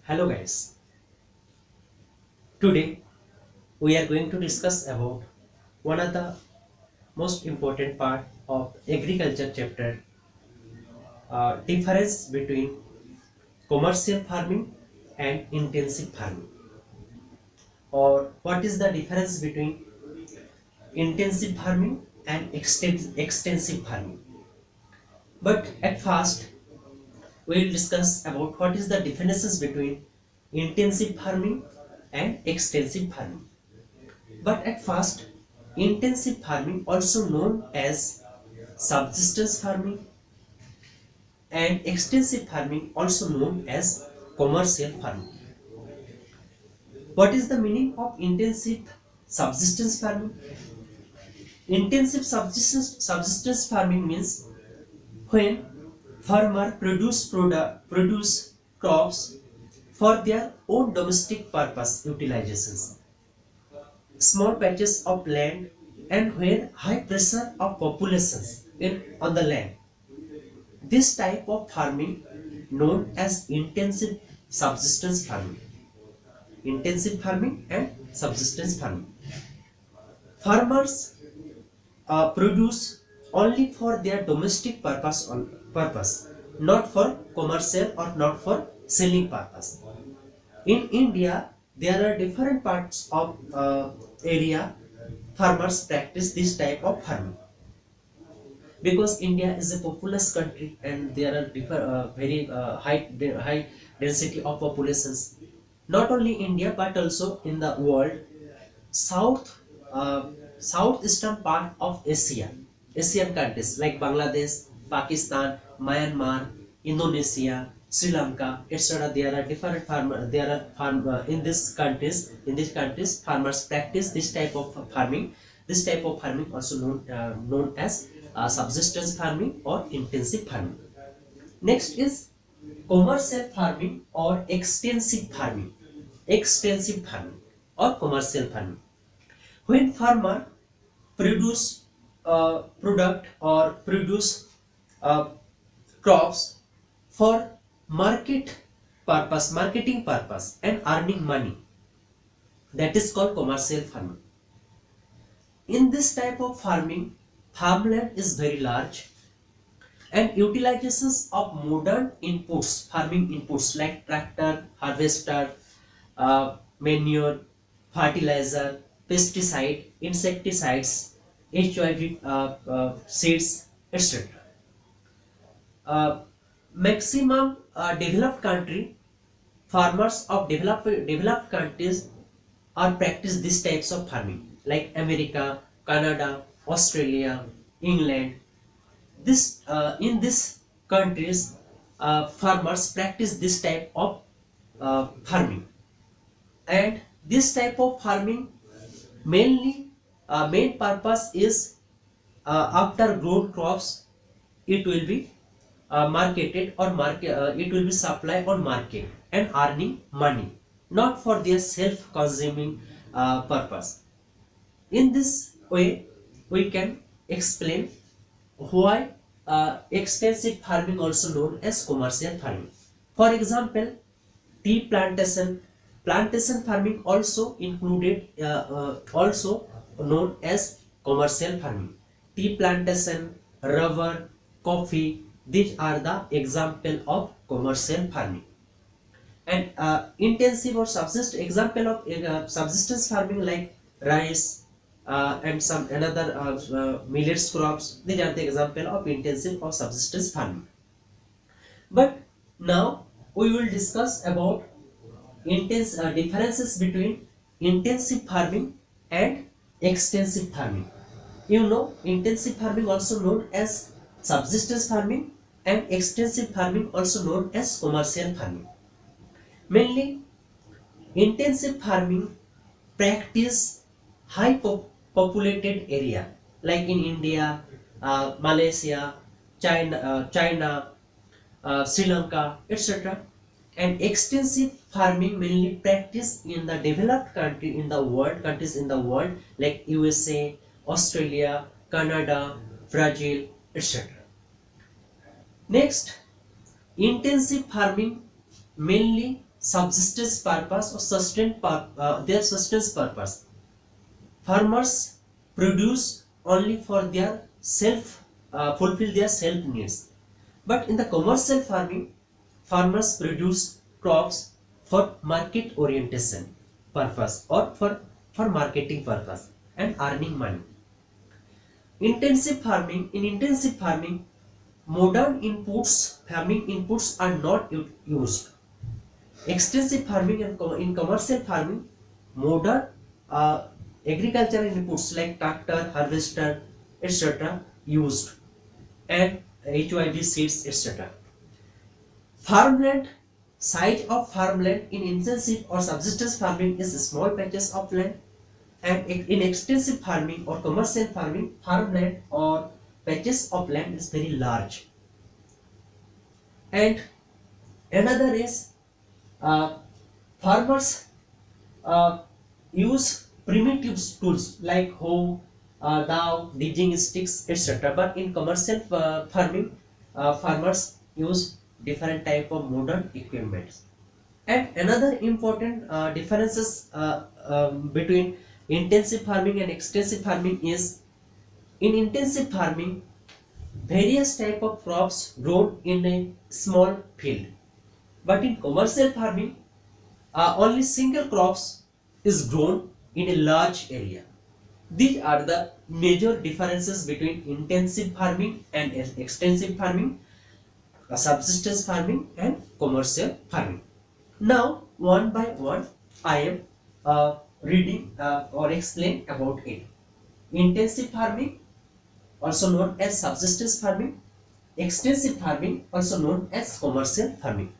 Hello guys, today we are going to discuss about one of the most important part of agriculture chapter, difference between commercial farming and intensive farming, or what is the difference between intensive farming and extensive farming. But at first we will discuss about what is the differences between intensive farming and extensive farming. But at first, intensive farming, also known as subsistence farming, and extensive farming, also known as commercial farming. What is the meaning of intensive subsistence farming? Intensive subsistence farming means when farmer produce crops for their own domestic purpose utilizations, small patches of land, and where high pressure of populations on the land. This type of farming known as intensive subsistence farming. Intensive farming and subsistence farming. Farmers produce only for their domestic purpose, not for commercial or not for selling purpose. In India, there are different parts of area farmers practice this type of farming, because India is a populous country and there are very high density of populations. Not only India but also in the world, south southeastern part of Asian countries like Bangladesh, Pakistan, Myanmar, Indonesia, Sri Lanka, etc. There are different farmer. There are in these countries. In these countries, farmers practice this type of farming. This type of farming also known as subsistence farming or intensive farming. Next is commercial farming or extensive farming. Extensive farming or commercial farming. When farmer produce product or produce uh, crops for marketing purpose and earning money, that is called commercial farming. In this type of farming, farmland is very large and utilizations of modern farming inputs like tractor, harvester, manure, fertilizer, pesticide, insecticides, HIV seeds, etc. Uh, Maximum developed country farmers of developed countries are practice these types of farming like America, Canada, Australia, England. This in these countries, farmers practice this type of farming, and this type of farming mainly main purpose is after grown crops it will be marketed or it will be supplied on market and earning money, not for their self consuming purpose. In this way we can explain why extensive farming also known as commercial farming. For example, tea plantation farming also included, also known as commercial farming. Tea plantation, rubber, coffee, these are the example of commercial farming. And intensive or example of subsistence farming like rice and some another millets crops, these are the example of intensive or subsistence farming. But now we will discuss about differences between intensive farming and extensive farming. You know, intensive farming also known as subsistence farming and extensive farming also known as commercial farming. Mainly, intensive farming practice populated area like in India, Malaysia, China, Sri Lanka, etc. And extensive farming mainly practiced in the developed countries in the world like USA, Australia, Canada, Brazil, etc. Next, intensive farming mainly subsistence purpose or their sustenance purpose. Farmers produce only for their self fulfill their self needs. But in the commercial farming, farmers produce crops for market orientation purpose or for marketing purpose and earning money. In intensive farming, modern farming inputs are not used. Extensive farming and in commercial farming, modern uh, agricultural inputs like tractor, harvester, etc. used, and HYB seeds, etc. Farmland size of farmland in intensive or subsistence farming is small patches of land, and in extensive farming or commercial farming, farmland or patches of land is very large. And another is uh, farmers uh, use primitive tools like hoe, dao, digging sticks, etc. But in commercial farming, farmers use different type of modern equipment. And another important differences between intensive farming and extensive farming is, in intensive farming, various type of crops grown in a small field. But in commercial farming, only single crops is grown in a large area. These are the major differences between intensive farming and extensive farming, subsistence farming and commercial farming. Now, one by one, I am reading or explain about it. Intensive farming, also known as subsistence farming; extensive farming, also known as commercial farming.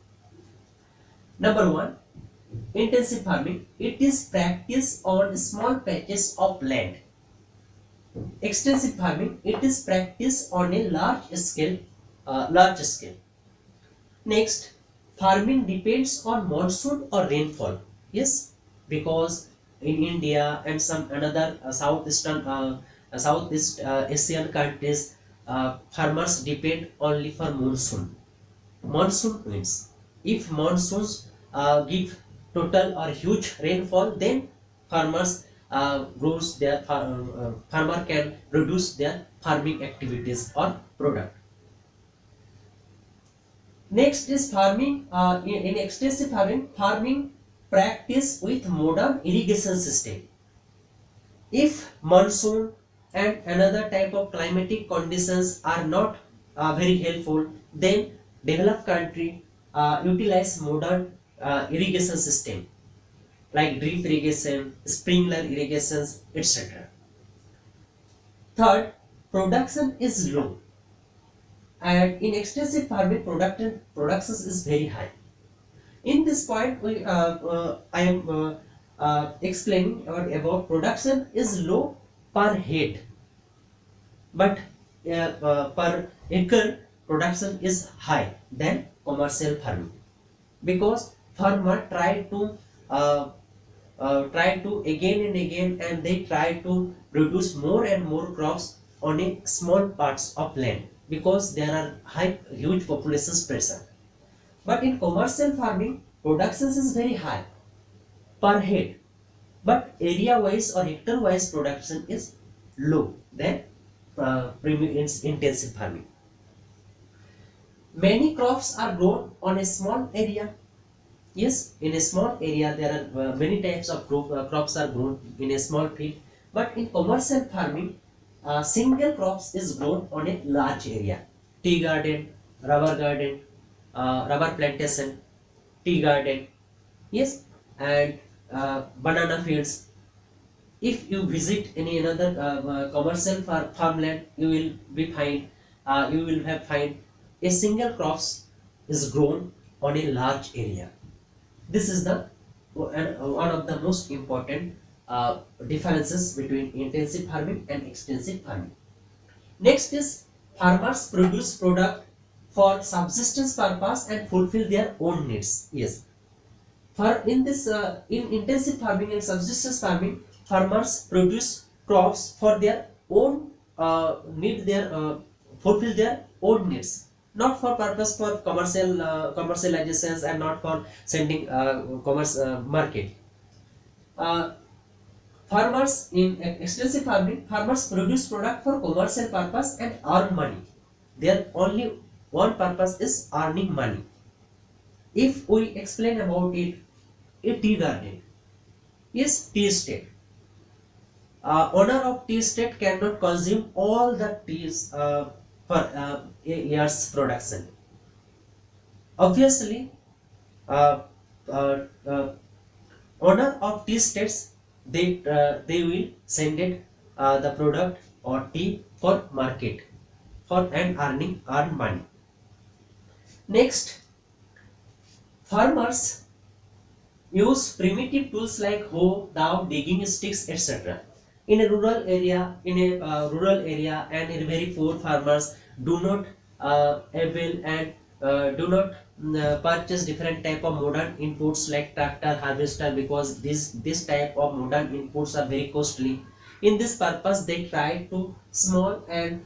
Number one, intensive farming. It is practiced on small patches of land. Extensive farming. It is practiced on a large scale. Large scale. Next, farming depends on monsoon or rainfall. Yes, because in India and some another Southeast Asian countries, farmers depend only for monsoon. Monsoon winds. If monsoons give total or huge rainfall, then farmers farmer can reduce their farming activities or product. Next is farming. In extensive farming practice with modern irrigation system. If monsoon and another type of climatic conditions are not very helpful, then developed country utilize modern irrigation system like drip irrigation, sprinkler irrigations, etc. Third, production is low, and in extensive farming production is very high. In this point, I am explaining about production is low per head, but per acre production is high than commercial farming, because farmer uh, try to again and again, and they try to produce more and more crops on a small parts of land, because there are huge populations present. But in commercial farming, production is very high per head, but area wise or hectare wise production is low than intensive farming. Many crops are grown on a small area. Yes, in a small area there are many types of crops are grown in a small field. But in commercial farming, single crops is grown on a large area. Tea garden, rubber plantation, tea garden. Yes, and banana fields. If you visit any another commercial farmland, you will have find a single crops is grown on a large area. This is the one of the most important differences between intensive farming and extensive farming. Next is, farmers produce product for subsistence purpose and fulfill their own needs. Yes, for in intensive farming and subsistence farming, farmers produce crops for their own fulfill their own needs. not for purpose for commercial commercializations, and not for sending commerce market. uh, Farmers in extensive farming, farmers produce product for commercial purpose and earn money. Their only one purpose is earning money. If we explain about it, a tea garden is tea estate. Owner of tea estate cannot consume all the teas for a year's production. Obviously, uh, uh, uh, owner of tea estates, they will send it the product or tea for market for and earn money. Next, farmers use primitive tools like hoe, dao, digging sticks, etc. In a rural area, and in very poor farmers do not able and do not purchase different type of modern inputs like tractor, harvester, because this type of modern inputs are very costly. In this purpose, they try to small and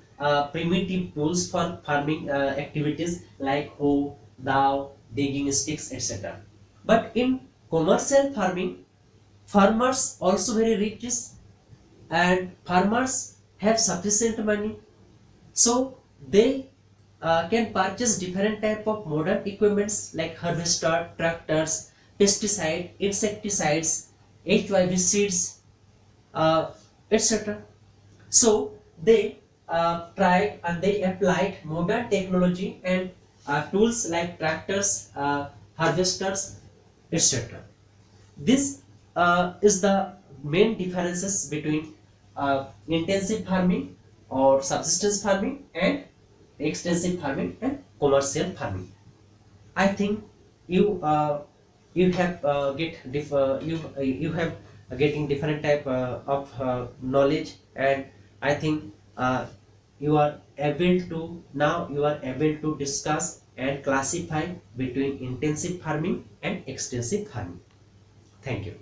primitive tools for farming activities like hoe, dao, digging sticks, etc. But in commercial farming, farmers also very rich, and farmers have sufficient money, so they can purchase different type of modern equipments like harvester, tractors, pesticide, insecticides, HYV seeds, etc. So they tried and they applied modern technology and tools like tractors, harvesters, etc. This is the main differences between intensive farming or subsistence farming and extensive farming and commercial farming. I think you you have you have getting different type of knowledge, and I think you are able to now you are able to discuss and classify between intensive farming and extensive farming. Thank you.